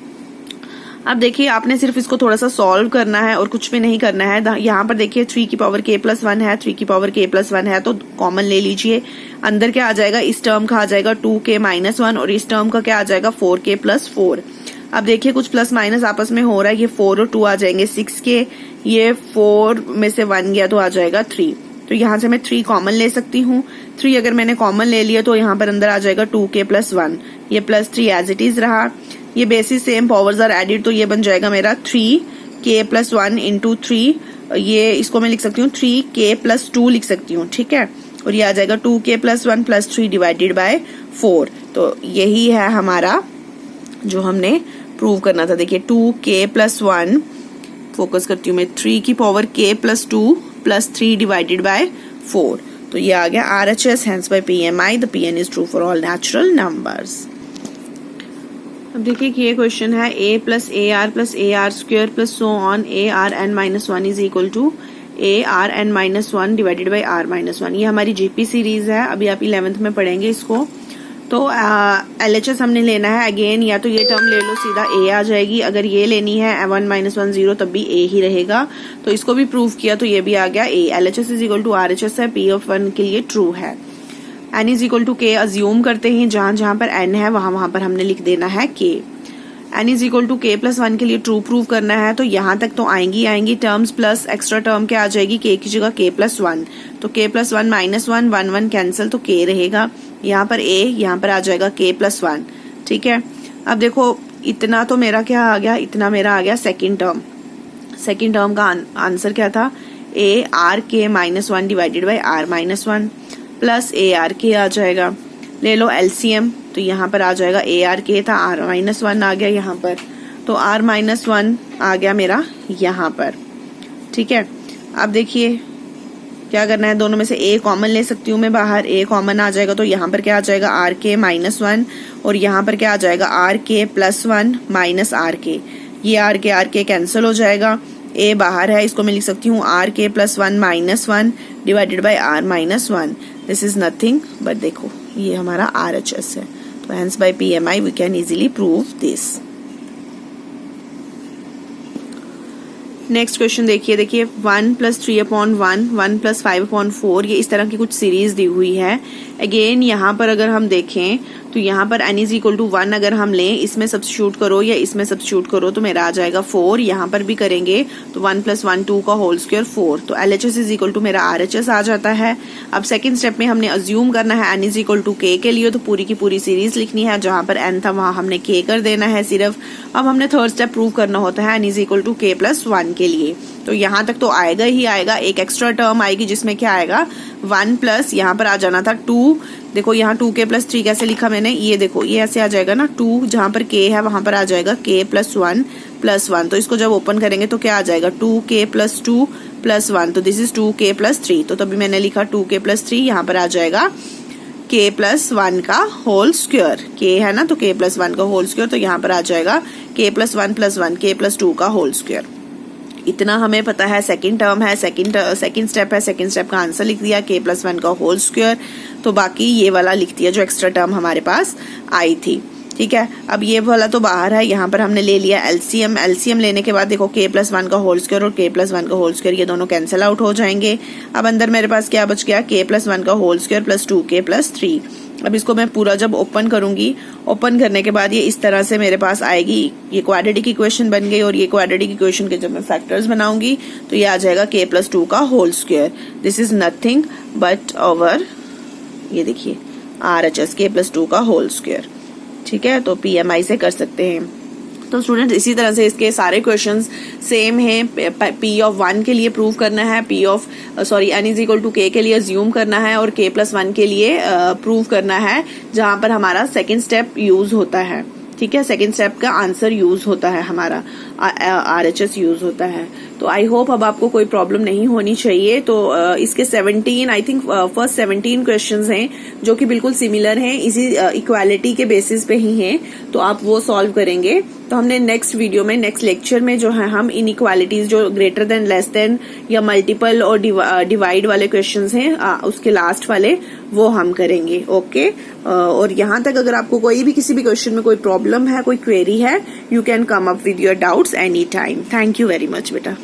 अब देखिए आपने सिर्फ इसको थोड़ा सा सॉल्व करना है और कुछ भी नहीं करना है। यहाँ पर देखिए 3 की पावर K प्लस 1 है, 3 की पावर K प्लस 1 है, तो कॉमन ले लीजिए। अंदर क्या आ जाएगा, इस टर्म का आ जाएगा 2K माइनस 1, और इस टर्म का क्या आ जाएगा 4K प्लस 4। अब देखिए कुछ प्लस माइनस आपस में हो रहा है, ये 4 और 2 आ जाएंगे 6K, ये 4 में से 1 गया तो आ जाएगा 3। तो यहाँ से मैं 3 कॉमन ले सकती हूँ। 3 अगर मैंने कॉमन ले लिया तो यहाँ पर अंदर आ जाएगा 2K प्लस 1, ये प्लस 3 एज इट इज रहा। ये bases same powers are added, तो ये बन जाएगा मेरा 3K प्लस 1 इंटू 3, ये इसको मैं लिख सकती हूँ 3K प्लस 2 लिख सकती हूँ, ठीक है। और ये आ जाएगा 2K plus 1 plus 3 divided by 4। तो यही है हमारा जो हमने प्रूव करना था। देखिए 2K प्लस 1, फोकस करती हूँ मैं, 3 की power K plus 2 plus 3 divided by 4। तो ये आ गया RHS, hence by PMI the PN is true for all natural numbers. अब देखिए कि ये क्वेश्चन है A plus AR plus AR square plus so on ARN minus 1 is equal to ARN minus 1 divided by R minus 1। ये हमारी GP series है, अभी आप 11th में पढ़ेंगे इसको। तो LHS हमने लेना है, अगेन या तो ये टर्म ले लो सीधा A आ जाएगी, अगर ये लेनी है 1 माइनस 1 0 तब भी A ही रहेगा। तो इसको भी प्रूव किया तो ये भी आ गया A। LHS is equal to RHS है, P ऑफ 1 के लिए ट्रू है। N is equal to K assume करते हैं, जहां जहां पर N है वहां पर हमने लिख देना है K। N is equal to K plus 1 के लिए ट्रू प्रूव करना है, तो यहाँ तक तो आएंगी टर्म्स, प्लस एक्स्ट्रा टर्म क्या आ जाएगी, K की जगह K प्लस 1, तो K प्लस 1 माइनस 1, 1 1 कैंसिल, तो K रहेगा। यहाँ पर A, यहाँ पर आ जाएगा K प्लस 1, ठीक है। अब देखो इतना तो मेरा क्या आ गया, इतना मेरा आ गया सेकेंड टर्म। सेकेंड टर्म का आंसर क्या था, ARK minus 1 divided by R minus 1 plus ARK आ जाएगा। ले लो LCM, तो यहाँ पर आ जाएगा ARK था, R माइनस 1 आ गया यहाँ पर। तो तो r माइनस 1 आ गया मेरा यहाँ पर। ठीक है, अब देखिए क्या करना है, दोनों में से a कॉमन ले सकती हूँ मैं बाहर, a कॉमन आ जाएगा तो यहाँ पर क्या आ जाएगा आर के माइनस 1 और यहाँ पर क्या आ जाएगा are K plus 1 minus are के। ये आर के कैंसिल हो जाएगा, a बाहर है, इसको मैं लिख सकती हूँ R K plus 1 minus 1 divided by R minus 1। This is nothing but देखो ये हमारा RHS है, तो hence by PMI we can easily prove this. Next question देखिए 1 + 3/1 1 + 5/4 ये इस तरह की कुछ सीरीज दी हुई है। अगेन यहाँ पर अगर हम देखें तो यहाँ पर n = 1 अगर हम लें, इसमें सब्स्टिट्यूट करो या इसमें सब्स्टिट्यूट करो तो मेरा आ जाएगा 4। यहाँ पर भी करेंगे तो 1 + 1 2 का होल स्क्वायर 4, तो LHS = मेरा RHS आ जाता है। अब सेकंड स्टेप में हमने अज्यूम करना है n = k के लिए, तो पूरी की पूरी सीरीज लिखनी है, जहाँ पर n था वहाँ हमने k कर देना है सिर्फ। अब हमने थर्ड स्टेप प्रूव करना होता है n = k + 1 के लिए, तो यहाँ तक तो आएगा ही आएगा। एक एक्स्ट्रा टर्म आएगी जिसमें क्या आएगा 1 प्लस यहाँ पर आ जाना था 2। देखो यहाँ 2k + 3 कैसे लिखा मैंने, ये देखो ये ऐसे आ जाएगा ना, 2 जहाँ पर k है वहां पर आ जाएगा k + 1 + 1, तो इसको जब ओपन करेंगे तो क्या आ जाएगा 2k + 2 + 1, तो दिस इज 2k + 3। तो तभी मैंने लिखा 2k + 3, यहाँ पर आ जाएगा k + 1 का होल स्क्वायर, k है ना तो k + 1 का होल स्क्वायर, तो यहाँ पर आ जाएगा k + 1 + 1 k + 2 का होल स्क्वायर। इतना हमें पता है, सेकंड टर्म है, सेकंड स्टेप है, सेकंड स्टेप का आंसर लिख दिया k + 1 का होल स्क्वायर। तो बाकी ये वाला लिख दिया जो एक्स्ट्रा टर्म हमारे पास आई थी। ठीक है, अब ये वाला तो बाहर है, यहाँ पर हमने ले लिया एलसीएम लेने के बाद देखो k + 1 का होल स्क्वायर और k + 1 का होल स्क्वायर ये दोनों कैंसिल आउट हो जाएंगे। अब अंदर मेरे पास क्या बच गया k + 1 का होल स्क्वायर प्लस 2k + 3। अब इसको मैं पूरा जब ओपन करूंगी, ओपन करने के बाद ये इस तरह से मेरे पास आएगी, ये क्वाड्रेटिक इक्वेशन बन गई, और ये क्वाड्रेटिक इक्वेशन के जब मैं फैक्टर्स बनाऊंगी तो ये आ जाएगा k + 2 का whole square. This is nothing but over, ये देखिए RHS k + 2 का होल स्क्वायर। ठीक है, तो PMI से कर सकते हैं। तो स्टूडेंट इसी तरह से इसके सारे क्वेश्चंस सेम हैं। P(1) के लिए प्रूव करना है, n = k के लिए अज्यूम करना है, और k + 1 के लिए प्रूव करना है, जहां पर हमारा सेकंड स्टेप यूज होता है। ठीक है, सेकंड स्टेप का आंसर यूज होता है, हमारा RHS यूज होता है। तो आई होप अब आपको कोई प्रॉब्लम नहीं होनी चाहिए। तो इसके 17 आई थिंक फर्स्ट 17 क्वेश्चंस हैं जो कि बिल्कुल सिमिलर हैं, इसी इक्वालिटी के बेसिस पे ही हैं, तो आप वो सॉल्व करेंगे। तो हमने नेक्स्ट वीडियो में, नेक्स्ट लेक्चर में जो है हम इनइक्वालिटीज जो ग्रेटर देन, लेस देन या मल्टीपल और डिवाइड वाले क्वेश्चंस हैं, उसके लास्ट वाले वो हम करेंगे। ओके, और यहाँ तक अगर आपको कोई भी किसी भी क्वेश्चन में कोई प्रॉब्लम है, कोई क्वेरी है, you can come up with your doubts any time. Thank you very much बेटा।